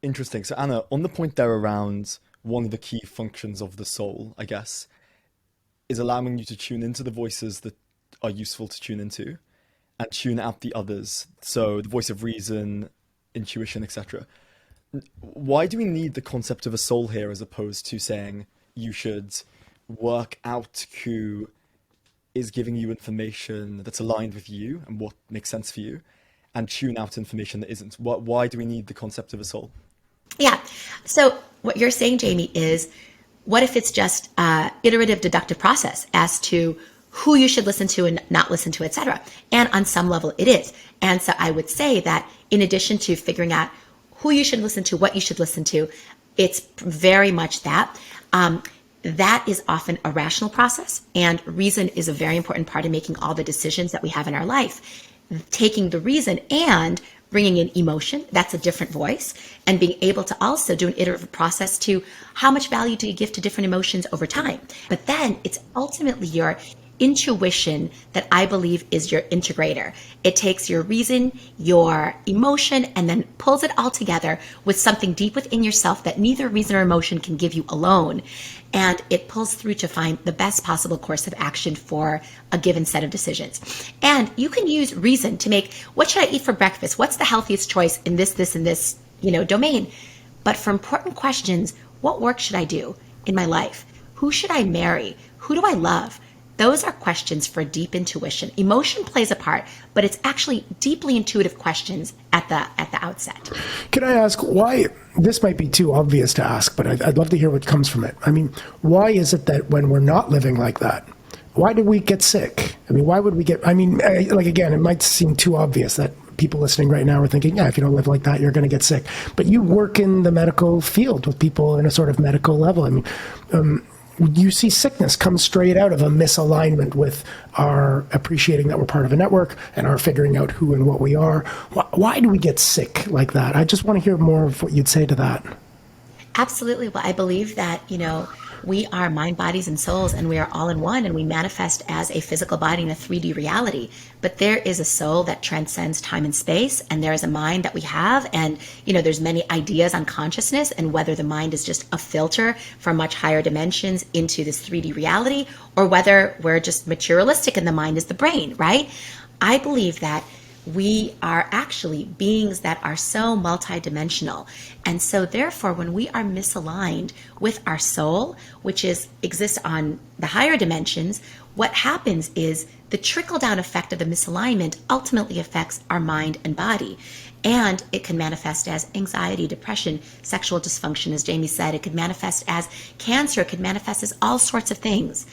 Interesting. So Anna, on the point there around one of the key functions of the soul, I guess, is allowing you to tune into the voices that are useful to tune into and tune out the others. So the voice of reason, intuition, etc. Why do we need the concept of a soul here as opposed to saying you should work out who is giving you information that's aligned with you and what makes sense for you and tune out information that isn't? Why do we need the concept of a soul? Yeah. So what you're saying, Jamie, is what if it's just iterative deductive process as to who you should listen to and not listen to, et cetera. And on some level it is. And so I would say that in addition to figuring out who you should listen to, what you should listen to, it's very much that. That is often a rational process, and reason is a very important part of making all the decisions that we have in our life. Taking the reason and bringing in emotion, that's a different voice, and being able to also do an iterative process to how much value do you give to different emotions over time. But then it's ultimately your intuition that I believe is your integrator. It takes your reason, your emotion, and then pulls it all together with something deep within yourself that neither reason or emotion can give you alone. And it pulls through to find the best possible course of action for a given set of decisions. And you can use reason to make, what should I eat for breakfast? What's the healthiest choice in this, and this, domain? But for important questions, what work should I do in my life? Who should I marry? Who do I love? Those are questions for deep intuition. Emotion plays a part, but it's actually deeply intuitive questions at the outset. Can I ask why? This might be too obvious to ask, but I'd love to hear what comes from it. I mean, why is it that when we're not living like that, why do we get sick? I mean, why would we get, again, it might seem too obvious that people listening right now are thinking, yeah, if you don't live like that, you're going to get sick. But you work in the medical field with people in a sort of medical level. I mean, you see sickness come straight out of a misalignment with our appreciating that we're part of a network and our figuring out who and what we are. Why do we get sick like that? I just want to hear more of what you'd say to that. Absolutely. Well, I believe that, we are mind, bodies, and souls, and we are all in one, and we manifest as a physical body in a 3D reality. But there is a soul that transcends time and space, and there is a mind that we have, and, there's many ideas on consciousness and whether the mind is just a filter from much higher dimensions into this 3D reality, or whether we're just materialistic and the mind is the brain, right? I believe that we are actually beings that are so multidimensional. And so therefore, when we are misaligned with our soul, which exists on the higher dimensions, what happens is the trickle-down effect of the misalignment ultimately affects our mind and body. And it can manifest as anxiety, depression, sexual dysfunction, as Jamie said. It could manifest as cancer. It could manifest as all sorts of things.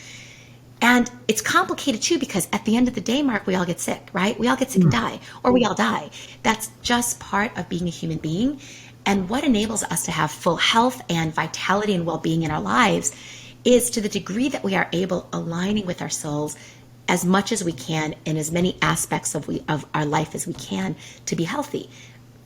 And it's complicated too, because at the end of the day, Mark, we all get sick, right? We all get sick and die, or we all die. That's just part of being a human being. And what enables us to have full health and vitality and well-being in our lives is to the degree that we are able aligning with our souls as much as we can in as many aspects of our life as we can to be healthy.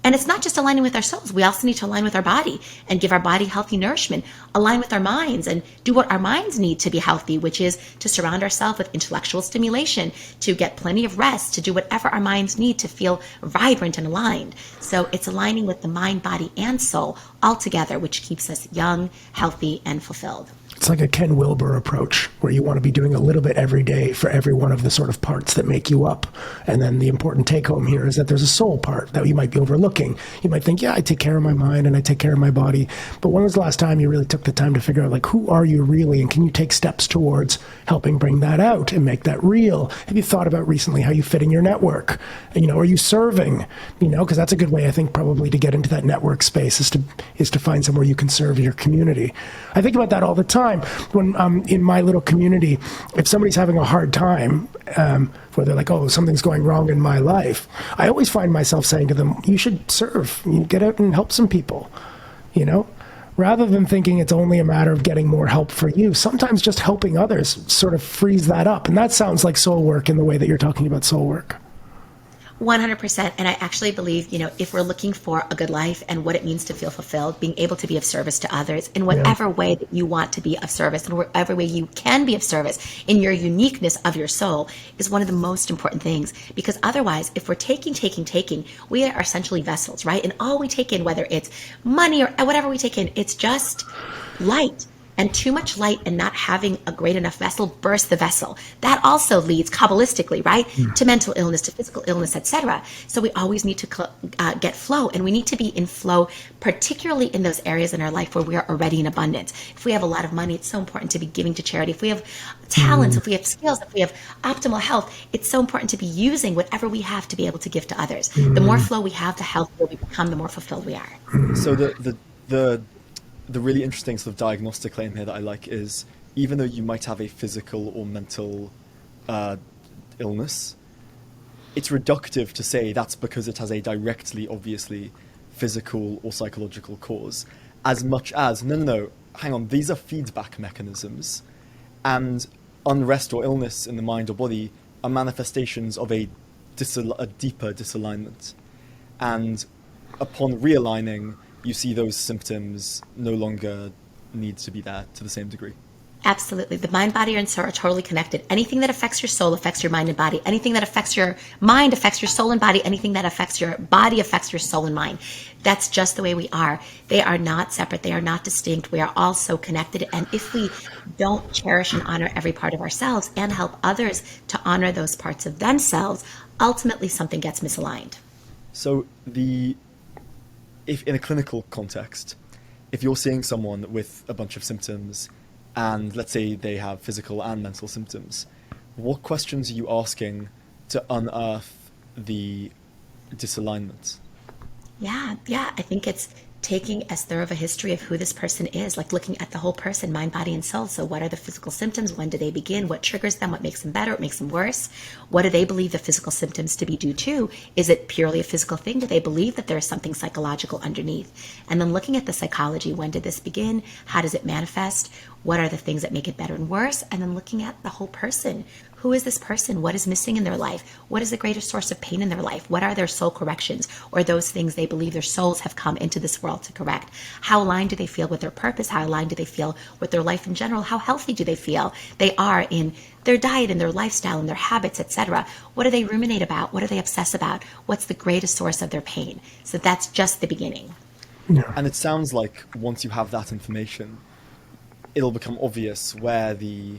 And it's not just aligning with our souls. We also need to align with our body and give our body healthy nourishment, align with our minds and do what our minds need to be healthy, which is to surround ourselves with intellectual stimulation, to get plenty of rest, to do whatever our minds need to feel vibrant and aligned. So it's aligning with the mind, body, and soul all together, which keeps us young, healthy, and fulfilled. It's like a Ken Wilber approach, where you want to be doing a little bit every day for every one of the sort of parts that make you up. And then the important take home here is that there's a soul part that you might be overlooking. You might think, yeah, I take care of my mind and I take care of my body. But when was the last time you really took the time to figure out, like, who are you really? And can you take steps towards helping bring that out and make that real? Have you thought about recently how you fit in your network? And, are you serving? Because that's a good way, I think, probably to get into that network space is to find somewhere you can serve your community. I think about that all the time. When in my little community, if somebody's having a hard time, where they're like, oh, something's going wrong in my life, I always find myself saying to them, you should serve. You get out and help some people, rather than thinking it's only a matter of getting more help for you. Sometimes just helping others sort of frees that up. And that sounds like soul work in the way that you're talking about soul work. 100%. And I actually believe, if we're looking for a good life and what it means to feel fulfilled, being able to be of service to others in Yeah. whatever way that you want to be of service and whatever way you can be of service in your uniqueness of your soul is one of the most important things. Because otherwise, if we're taking, we are essentially vessels, right? And all we take in, whether it's money or whatever we take in, it's just light. And too much light and not having a great enough vessel bursts the vessel. That also leads kabbalistically, right, to mental illness, to physical illness, etc. So we always need to get flow, and we need to be in flow, particularly in those areas in our life where we are already in abundance. If we have a lot of money, it's so important to be giving to charity. If we have talents, if we have skills, if we have optimal health, it's so important to be using whatever we have to be able to give to others. The more flow we have, the healthier we become, the more fulfilled we are. So the really interesting sort of diagnostic claim here that I like is, even though you might have a physical or mental illness, it's reductive to say that's because it has a directly, obviously, physical or psychological cause, as much as, no, hang on, these are feedback mechanisms, and unrest or illness in the mind or body are manifestations of a deeper disalignment. And upon realigning, you see those symptoms no longer need to be there to the same degree. Absolutely. The mind, body, and soul are totally connected. Anything that affects your soul affects your mind and body. Anything that affects your mind affects your soul and body. Anything that affects your body affects your soul and mind. That's just the way we are. They are not separate. They are not distinct. We are all so connected. And if we don't cherish and honor every part of ourselves and help others to honor those parts of themselves, ultimately something gets misaligned. So if in a clinical context, if you're seeing someone with a bunch of symptoms, and let's say they have physical and mental symptoms, what questions are you asking to unearth the disalignment? Yeah. I think it's taking as thorough of a history of who this person is, like looking at the whole person, mind, body, and soul. So what are the physical symptoms? When do they begin? What triggers them? What makes them better? What makes them worse? What do they believe the physical symptoms to be due to? Is it purely a physical thing? Do they believe that there is something psychological underneath? And then looking at the psychology, when did this begin? How does it manifest? What are the things that make it better and worse? And then looking at the whole person. Who is this person? What is missing in their life? What is the greatest source of pain in their life? What are their soul corrections, or those things they believe their souls have come into this world to correct? How aligned do they feel with their purpose? How aligned do they feel with their life in general? How healthy do they feel they are in their diet and their lifestyle and their habits, etc.? What do they ruminate about? What do they obsess about? What's the greatest source of their pain? So that's just the beginning. Yeah. And it sounds like once you have that information, it'll become obvious where the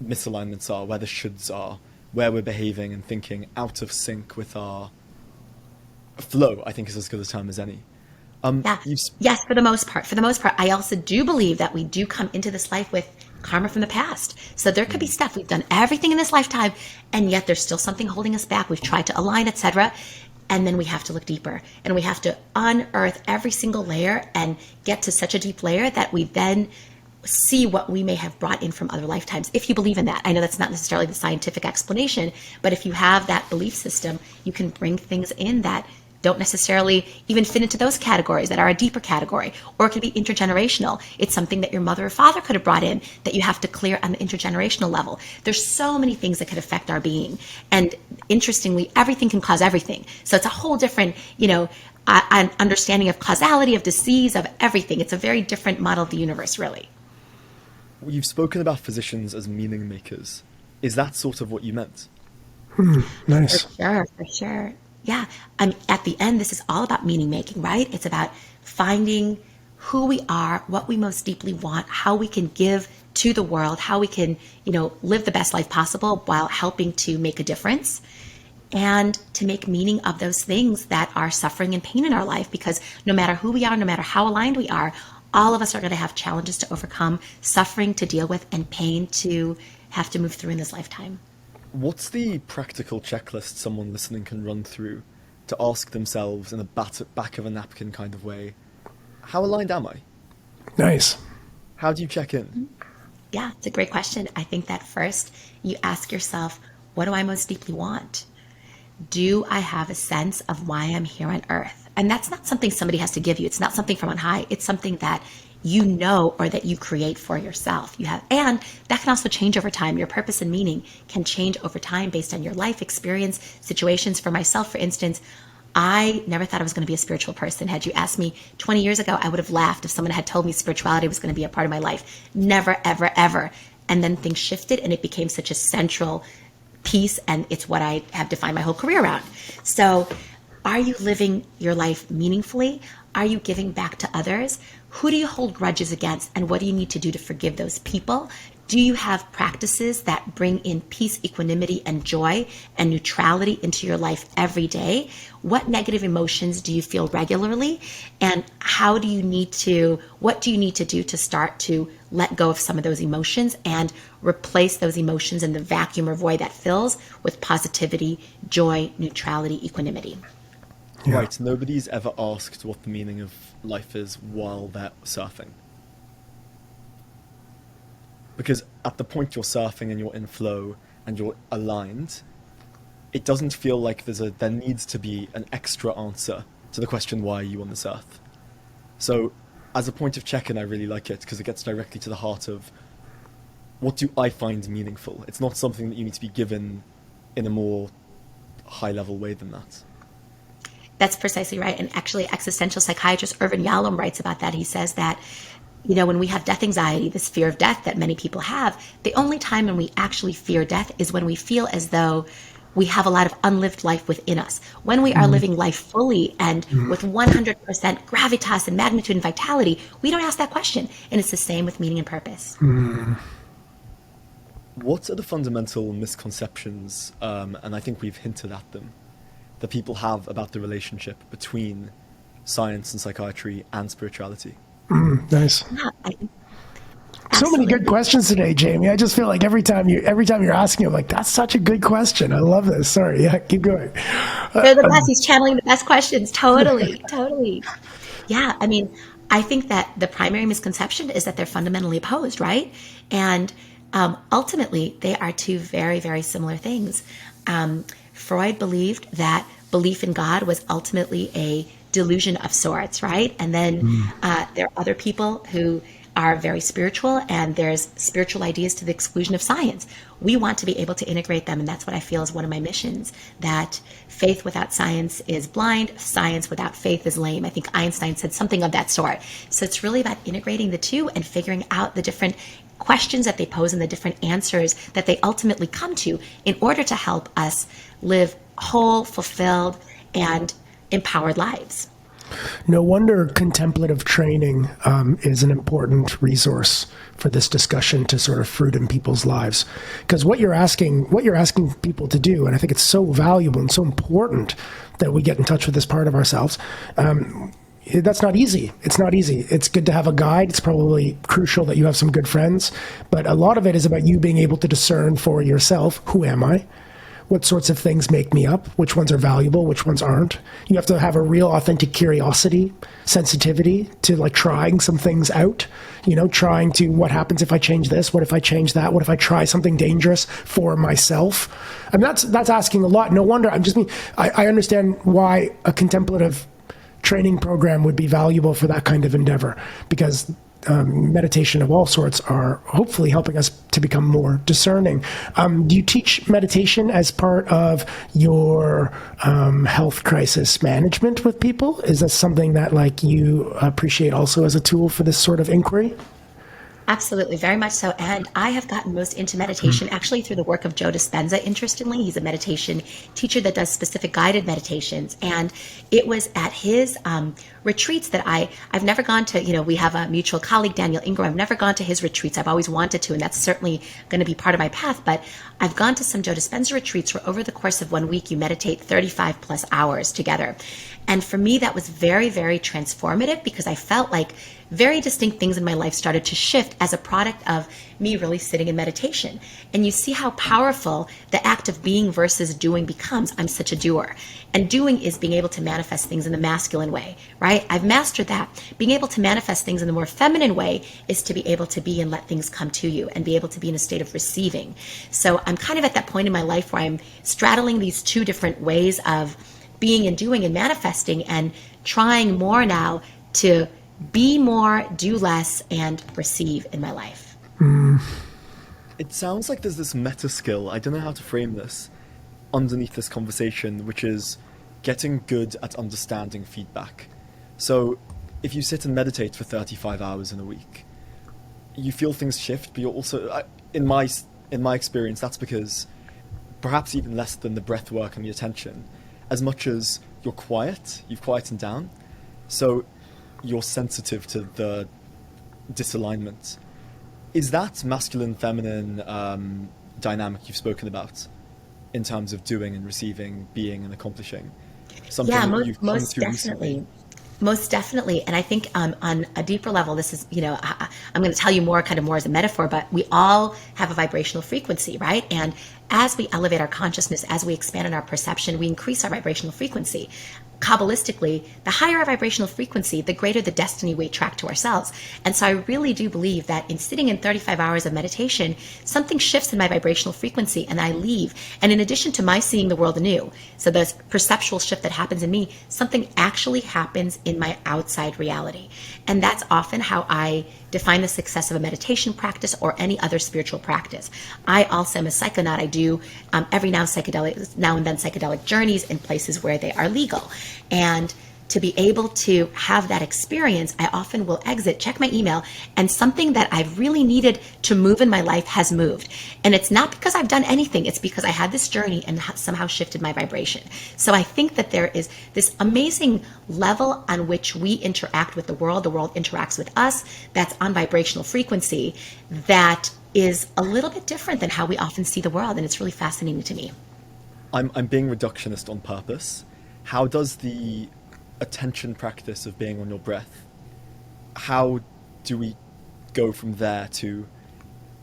misalignments are, where the shoulds are, where we're behaving and thinking out of sync with our flow, I think is as good a term as any. Yeah. Yes, for the most part. I also do believe that we do come into this life with karma from the past. So there could be stuff. We've done everything in this lifetime, and yet there's still something holding us back. We've tried to align, etc. And then we have to look deeper, and we have to unearth every single layer and get to such a deep layer that we then see what we may have brought in from other lifetimes, if you believe in that. I know that's not necessarily the scientific explanation, but if you have that belief system, you can bring things in that don't necessarily even fit into those categories, that are a deeper category, or it could be intergenerational. It's something that your mother or father could have brought in that you have to clear on the intergenerational level. There's so many things that could affect our being. And interestingly, everything can cause everything. So it's a whole different, an understanding of causality, of disease, of everything. It's a very different model of the universe, really. You've spoken about physicians as meaning makers. Is that sort of what you meant? Nice. For sure. Yeah. At the end, this is all about meaning making, right? It's about finding who we are, what we most deeply want, how we can give to the world, how we can, live the best life possible while helping to make a difference, and to make meaning of those things that are suffering and pain in our life. Because no matter who we are, no matter how aligned we are, all of us are going to have challenges to overcome, suffering to deal with, and pain to have to move through in this lifetime. What's the practical checklist someone listening can run through to ask themselves in a back of a napkin kind of way, how aligned am I? Nice. How do you check in? Yeah, it's a great question. I think that first you ask yourself, what do I most deeply want? Do I have a sense of why I'm here on earth? And that's not something somebody has to give you. It's not something from on high. It's something that you know or that you create for yourself. And that can also change over time. Your purpose and meaning can change over time based on your life experience, situations. For myself, for instance, I never thought I was going to be a spiritual person. Had you asked me 20 years ago, I would have laughed if someone had told me spirituality was going to be a part of my life. Never, ever, ever. And then things shifted and it became such a central piece, and it's what I have defined my whole career around. So are you living your life meaningfully? Are you giving back to others? Who do you hold grudges against, and what do you need to do to forgive those people? Do you have practices that bring in peace, equanimity, and joy and neutrality into your life every day? What negative emotions do you feel regularly? And what do you need to do to start to let go of some of those emotions and replace those emotions in the vacuum or void that fills with positivity, joy, neutrality, equanimity? Yeah. Right, nobody's ever asked what the meaning of life is while they're surfing. Because at the point you're surfing and you're in flow and you're aligned, it doesn't feel like there needs to be an extra answer to the question, why are you on this earth? So as a point of check-in, I really like it because it gets directly to the heart of, what do I find meaningful? It's not something that you need to be given in a more high-level way than that. That's precisely right. And actually, existential psychiatrist Irvin Yalom writes about that. He says that, when we have death anxiety, this fear of death that many people have, the only time when we actually fear death is when we feel as though we have a lot of unlived life within us. When we are living life fully and with 100% gravitas and magnitude and vitality, we don't ask that question. And it's the same with meaning and purpose. What are the fundamental misconceptions, and I think we've hinted at them, that people have about the relationship between science and psychiatry and spirituality? Nice. Yeah, So many good questions today, Jamie. I just feel like every time you're asking, I'm like, that's such a good question. I love this. Sorry. Yeah, keep going. They're the best. He's channeling the best questions. Totally. Totally. Yeah. I think that the primary misconception is that they're fundamentally opposed, right? And ultimately, they are two very, very similar things. Freud believed that belief in God was ultimately a delusion of sorts, right? And then there are other people who are very spiritual, and there's spiritual ideas to the exclusion of science. We want to be able to integrate them, and that's what I feel is one of my missions, that faith without science is blind, science without faith is lame. I think Einstein said something of that sort. So it's really about integrating the two and figuring out the different questions that they pose and the different answers that they ultimately come to in order to help us live whole, fulfilled, and empowered lives. No wonder contemplative training is an important resource for this discussion to sort of fruit in people's lives. Because what you're asking people to do, and I think it's so valuable and so important that we get in touch with this part of ourselves, that's not easy. It's not easy. It's good to have a guide. It's probably crucial that you have some good friends. But a lot of it is about you being able to discern for yourself, who am I? What sorts of things make me up? Which ones are valuable? Which ones aren't? You have to have a real authentic curiosity, sensitivity to like trying some things out, trying to, what happens if I change this? What if I change that? What if I try something dangerous for myself? I mean, that's asking a lot. No wonder. I understand why a contemplative training program would be valuable for that kind of endeavor, because meditation of all sorts are hopefully helping us to become more discerning. Do you teach meditation as part of your health crisis management with people? Is that something that you appreciate also as a tool for this sort of inquiry? Absolutely, very much so. And I have gotten most into meditation actually through the work of Joe Dispenza, interestingly. He's a meditation teacher that does specific guided meditations. And it was at his retreats that I've never gone to, we have a mutual colleague, Daniel Ingram. I've never gone to his retreats. I've always wanted to, and that's certainly going to be part of my path. But I've gone to some Joe Dispenza retreats where over the course of 1 week, you meditate 35 plus hours together. And for me, that was very, very transformative, because I felt like very distinct things in my life started to shift as a product of me really sitting in meditation. And you see how powerful the act of being versus doing becomes. I'm such a doer. And doing is being able to manifest things in the masculine way, right? I've mastered that. Being able to manifest things in the more feminine way is to be able to be and let things come to you and be able to be in a state of receiving. So I'm kind of at that point in my life where I'm straddling these two different ways of being and doing and manifesting, and trying more now to be more, do less, and receive in my life. It sounds like there's this meta skill, I don't know how to frame this, underneath this conversation, which is getting good at understanding feedback. So, if you sit and meditate for 35 hours in a week, you feel things shift, but you're also, in my experience, that's because perhaps even less than the breath work and the attention, as much as you're quiet, you've quietened down, so you're sensitive to the disalignment. Is that masculine, feminine dynamic you've spoken about in terms of doing and receiving, being and accomplishing, something Yeah, that you've come most to recently? definitely. Most definitely. And I think on a deeper level, this is, I'm going to tell you more kind of more as a metaphor, but we all have a vibrational frequency, right? And as we elevate our consciousness, as we expand in our perception, we increase our vibrational frequency. Kabbalistically, the higher our vibrational frequency, the greater the destiny we attract to ourselves. And so I really do believe that in sitting in 35 hours of meditation, something shifts in my vibrational frequency and I leave. And in addition to my seeing the world anew, so this perceptual shift that happens in me, something actually happens in my outside reality. And that's often how I define the success of a meditation practice or any other spiritual practice. I also am a psychonaut. I do every now and then psychedelic journeys in places where they are legal. And to be able to have that experience, I often will exit, check my email, and something that I've really needed to move in my life has moved. And it's not because I've done anything, it's because I had this journey and somehow shifted my vibration. So I think that there is this amazing level on which we interact with the world interacts with us, that's on vibrational frequency, that is a little bit different than how we often see the world. And it's really fascinating to me. I'm being reductionist on purpose. How does the attention practice of being on your breath, how do we go from there to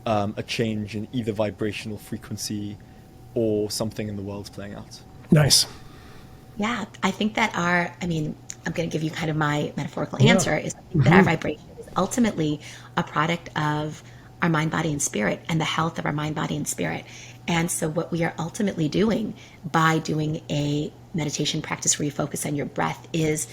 a change in either vibrational frequency or something in the world playing out? Nice. Yeah, I think that I'm going to give you kind of my metaphorical Yeah. answer is that our vibration is ultimately a product of our mind, body, and spirit and the health of our mind, body, and spirit. And so what we are ultimately doing by doing a meditation practice where you focus on your breath is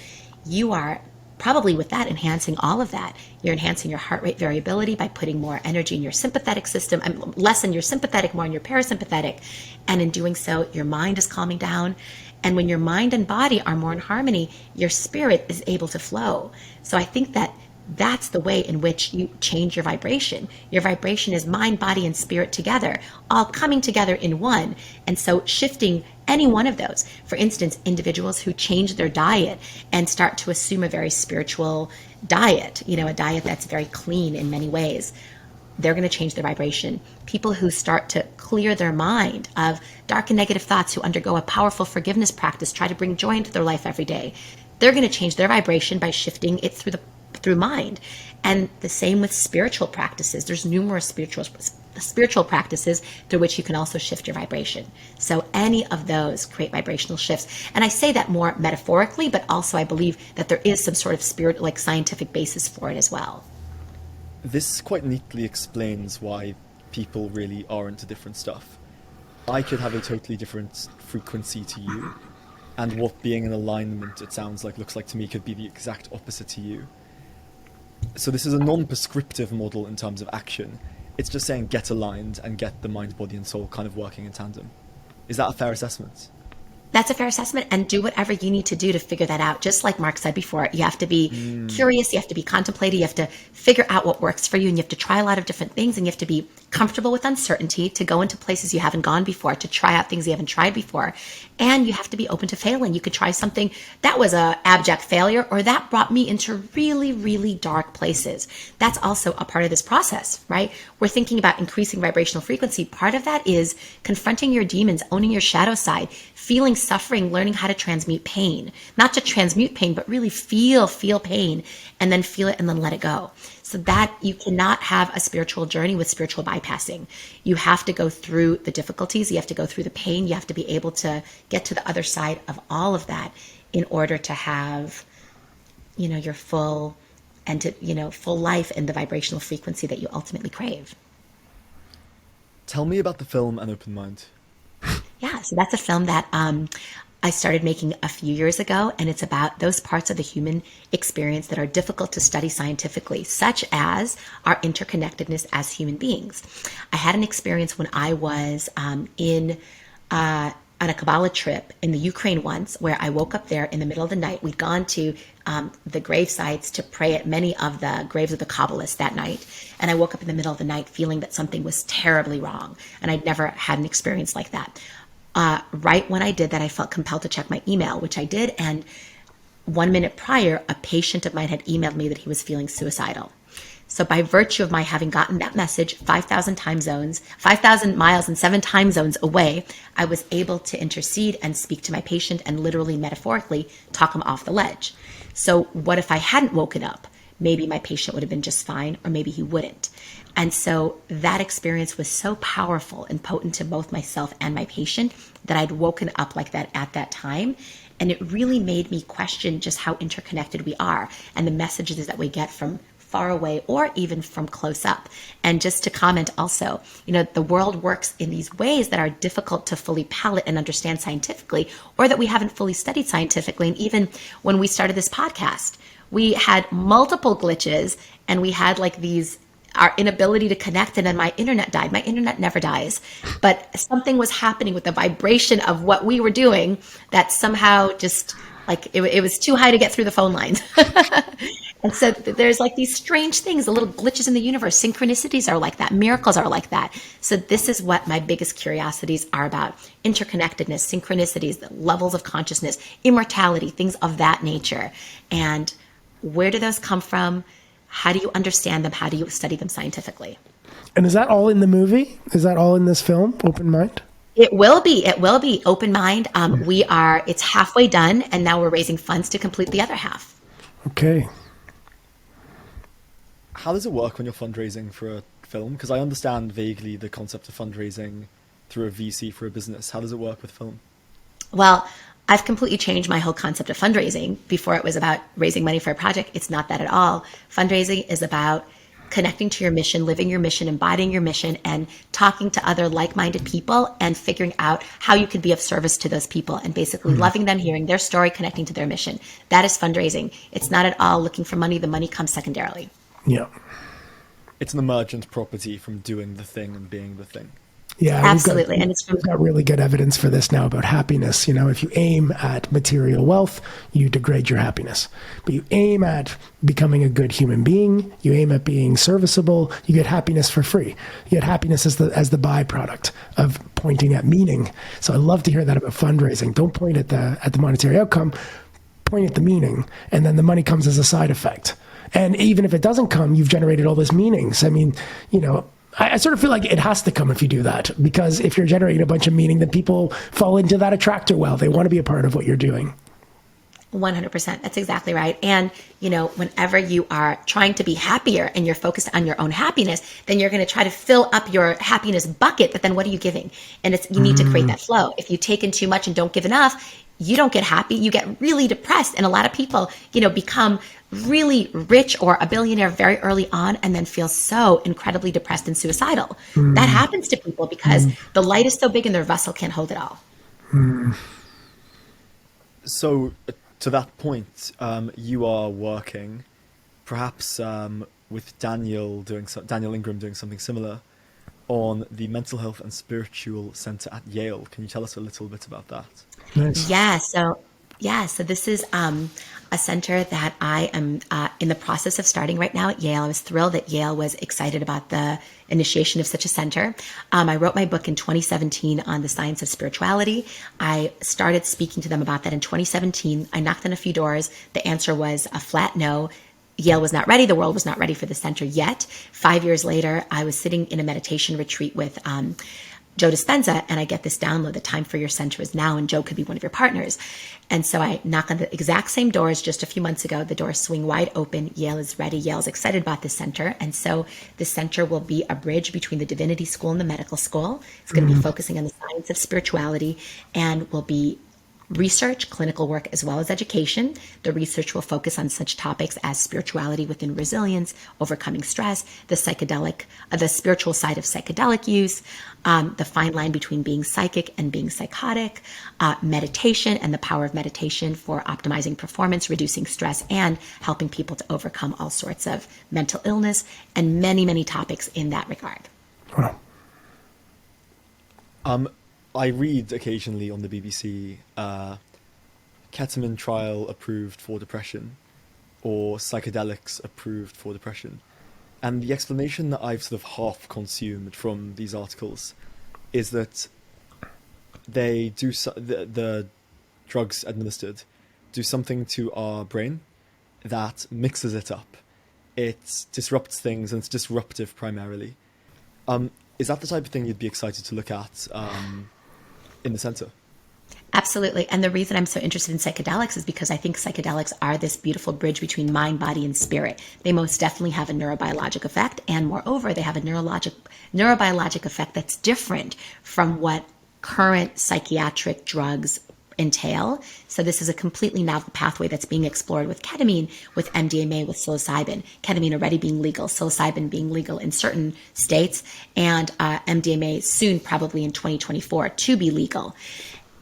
you are probably with that enhancing all of that. You're enhancing your heart rate variability by putting more energy in your sympathetic system, less in your sympathetic, more in your parasympathetic. And in doing so, your mind is calming down. And when your mind and body are more in harmony, your spirit is able to flow. So I think that that's the way in which you change your vibration. Your vibration is mind, body, and spirit together, all coming together in one. And so shifting any one of those, for instance, individuals who change their diet and start to assume a very spiritual diet, a diet that's very clean in many ways, they're going to change their vibration. People who start to clear their mind of dark and negative thoughts, who undergo a powerful forgiveness practice, try to bring joy into their life every day, they're going to change their vibration by shifting it through mind. And the same with spiritual practices. There's numerous spiritual practices through which you can also shift your vibration. So any of those create vibrational shifts. And I say that more metaphorically, but also I believe that there is some sort of scientific basis for it as well. This quite neatly explains why people really are into different stuff. I could have a totally different frequency to you, and what being in alignment, it sounds like, looks like to me, could be the exact opposite to you. So this is a non-prescriptive model in terms of action. It's just saying get aligned and get the mind, body, and soul kind of working in tandem. Is that a fair assessment? That's a fair assessment, and do whatever you need to do to figure that out. Just like Mark said before, you have to be curious, you have to be contemplative, you have to figure out what works for you, and you have to try a lot of different things, and you have to be comfortable with uncertainty, to go into places you haven't gone before, to try out things you haven't tried before. And you have to be open to failing. You could try something that was a abject failure, or that brought me into really, really dark places. That's also a part of this process, right? We're thinking about increasing vibrational frequency. Part of that is confronting your demons, owning your shadow side, feeling suffering, learning how to transmute pain. Not to transmute pain, but really feel pain, and then feel it and then let it go. So that you cannot have a spiritual journey with spiritual bypassing. You have to go through the difficulties. You have to go through the pain. You have to be able to get to the other side of all of that in order to have, your full full life in the vibrational frequency that you ultimately crave. Tell me about the film An Open Mind. Yeah, so that's a film that I started making a few years ago, and it's about those parts of the human experience that are difficult to study scientifically, such as our interconnectedness as human beings. I had an experience when I was on a Kabbalah trip in the Ukraine once, where I woke up there in the middle of the night. We'd gone to the grave sites to pray at many of the graves of the Kabbalists that night. And I woke up in the middle of the night feeling that something was terribly wrong. And I'd never had an experience like that. Right when I did that, I felt compelled to check my email, which I did. And 1 minute prior, a patient of mine had emailed me that he was feeling suicidal. So by virtue of my having gotten that message 5,000 time zones, 5,000 miles and 7 time zones away, I was able to intercede and speak to my patient and literally metaphorically talk him off the ledge. So what if I hadn't woken up? Maybe my patient would have been just fine, or maybe he wouldn't. And so that experience was so powerful and potent to both myself and my patient that I'd woken up like that at that time. And it really made me question just how interconnected we are and the messages that we get from far away or even from close up. And just to comment also, the world works in these ways that are difficult to fully palate and understand scientifically, or that we haven't fully studied scientifically. And even when we started this podcast, we had multiple glitches, and we had our inability to connect, and then my internet died. My internet never dies, but something was happening with the vibration of what we were doing that somehow just it was too high to get through the phone lines. And so there's these strange things, the little glitches in the universe. Synchronicities are like that. Miracles are like that. So this is what my biggest curiosities are about: interconnectedness, synchronicities, the levels of consciousness, immortality, things of that nature. And where do those come from? How do you understand them? How do you study them scientifically? And is that all in the movie? Is that all in this film, Open Mind? It will be. It will be. Open Mind. It's halfway done, and now we're raising funds to complete the other half. Okay. How does it work when you're fundraising for a film? Because I understand vaguely the concept of fundraising through a VC for a business. How does it work with film? Well, I've completely changed my whole concept of fundraising. Before, it was about raising money for a project. It's not that at all. Fundraising is about connecting to your mission, living your mission, embodying your mission, and talking to other like-minded people and figuring out how you can be of service to those people, and basically loving them, hearing their story, connecting to their mission. That is fundraising. It's not at all looking for money. The money comes secondarily. Yeah. It's an emergent property from doing the thing and being the thing. Yeah, absolutely. We've got really good evidence for this now about happiness. If you aim at material wealth, you degrade your happiness. But you aim at becoming a good human being, you aim at being serviceable, you get happiness for free. You get happiness as the byproduct of pointing at meaning. So I love to hear that about fundraising. Don't point at the monetary outcome, point at the meaning, and then the money comes as a side effect. And even if it doesn't come, you've generated all those meanings. I mean, I sort of feel like it has to come if you do that, because if you're generating a bunch of meaning, then people fall into that attractor well. They want to be a part of what you're doing. 100%. That's exactly right. And, whenever you are trying to be happier and you're focused on your own happiness, then you're going to try to fill up your happiness bucket. But then what are you giving? And you need to create that flow. If you take in too much and don't give enough, you don't get happy. You get really depressed. And a lot of people, become really rich or a billionaire very early on and then feel so incredibly depressed and suicidal. That happens to people because the light is so big and their vessel can't hold it all. So to that point, you are working perhaps with Daniel Ingram doing something similar on the Mental Health and Spiritual Center at Yale. Can you tell us a little bit about that? Nice. So this is a center that I am in the process of starting right now at Yale. I was thrilled that Yale was excited about the initiation of such a center. I wrote my book in 2017 on the science of spirituality. I started speaking to them about that in 2017. I knocked on a few doors. The answer was a flat no. Yale was not ready. The world was not ready for the center yet. 5 years later, I was sitting in a meditation retreat with Joe Dispenza, and I get this download: the time for your center is now, and Joe could be one of your partners. And so I knock on the exact same doors just a few months ago. The doors swing wide open. Yale is ready. Yale's excited about this center. And so the center will be a bridge between the divinity school and the medical school. It's going to be focusing on the science of spirituality, and will be research, clinical work, as well as education. The research will focus on such topics as spirituality within resilience, overcoming stress, the spiritual side of psychedelic use, the fine line between being psychic and being psychotic, meditation and the power of meditation for optimizing performance, reducing stress, and helping people to overcome all sorts of mental illness, and many, many topics in that regard. Wow. I read occasionally on the BBC, ketamine trial approved for depression, or psychedelics approved for depression. And the explanation that I've sort of half consumed from these articles is that they do the drugs administered do something to our brain that mixes it up. It disrupts things, and it's disruptive primarily. Is that the type of thing you'd be excited to look at in the center? Absolutely. And the reason I'm so interested in psychedelics is because I think psychedelics are this beautiful bridge between mind, body, and spirit. They most definitely have a neurobiologic effect. And moreover, they have a neurobiologic effect that's different from what current psychiatric drugs entail. So this is a completely novel pathway that's being explored with ketamine, with MDMA, with psilocybin. Ketamine already being legal, psilocybin being legal in certain states, and MDMA soon, probably in 2024, to be legal.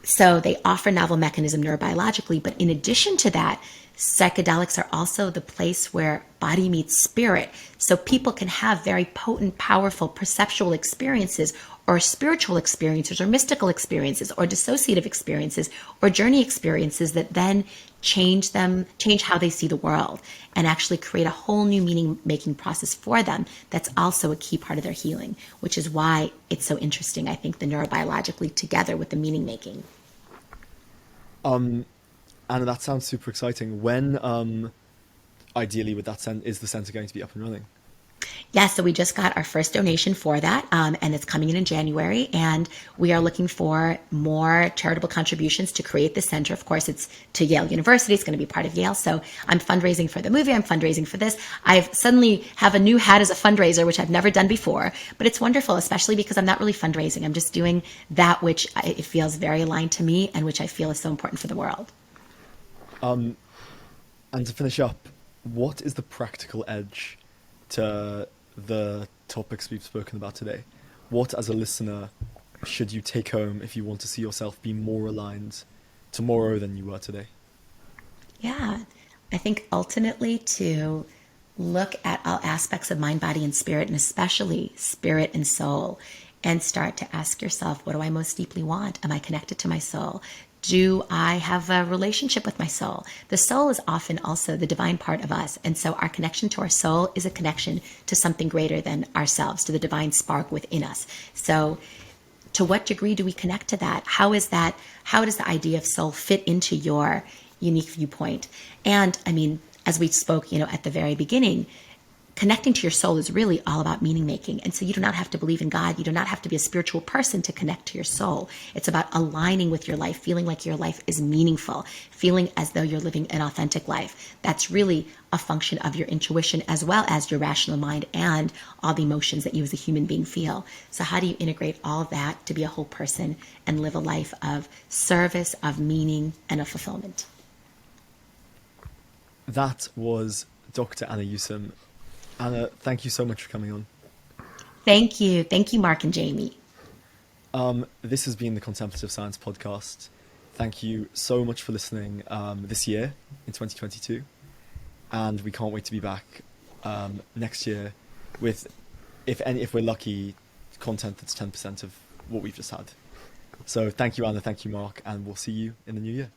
So they offer novel mechanism neurobiologically, but in addition to that, psychedelics are also the place where body meets spirit. So people can have very potent, powerful perceptual experiences, or spiritual experiences, or mystical experiences, or dissociative experiences, or journey experiences that then change how they see the world, and actually create a whole new meaning-making process for them. That's also a key part of their healing, which is why it's so interesting, I think, the neurobiologically together with the meaning-making. Anna, that sounds super exciting. When, ideally, is the center going to be up and running? Yeah, so we just got our first donation for that, and it's coming in January, and we are looking for more charitable contributions to create the center. Of course, it's to Yale University. It's going to be part of Yale. So I'm fundraising for the movie. I'm fundraising for this. I've suddenly have a new hat as a fundraiser, which I've never done before, but it's wonderful, especially because I'm not really fundraising. I'm just doing that which it feels very aligned to me and which I feel is so important for the world. And to finish up, what is the practical edge to the topics we've spoken about today? What, as a listener, should you take home if you want to see yourself be more aligned tomorrow than you were today? Yeah, I think ultimately to look at all aspects of mind, body, and spirit, and especially spirit and soul, and start to ask yourself, what do I most deeply want? Am I connected to my soul? Do I have a relationship with my soul? The soul is often also the divine part of us. And so our connection to our soul is a connection to something greater than ourselves, to the divine spark within us. So to what degree do we connect to that? How does the idea of soul fit into your unique viewpoint? And I mean, as we spoke, at the very beginning, connecting to your soul is really all about meaning making. And so you do not have to believe in God. You do not have to be a spiritual person to connect to your soul. It's about aligning with your life, feeling like your life is meaningful, feeling as though you're living an authentic life. That's really a function of your intuition as well as your rational mind and all the emotions that you as a human being feel. So how do you integrate all of that to be a whole person and live a life of service, of meaning, and of fulfillment? That was Dr. Anna Yusim. Anna, thank you so much for coming on. Thank you. Thank you, Mark and Jamie. This has been the Contemplative Science Podcast. Thank you so much for listening this year in 2022. And we can't wait to be back next year with, if we're lucky, content that's 10% of what we've just had. So thank you, Anna. Thank you, Mark. And we'll see you in the new year.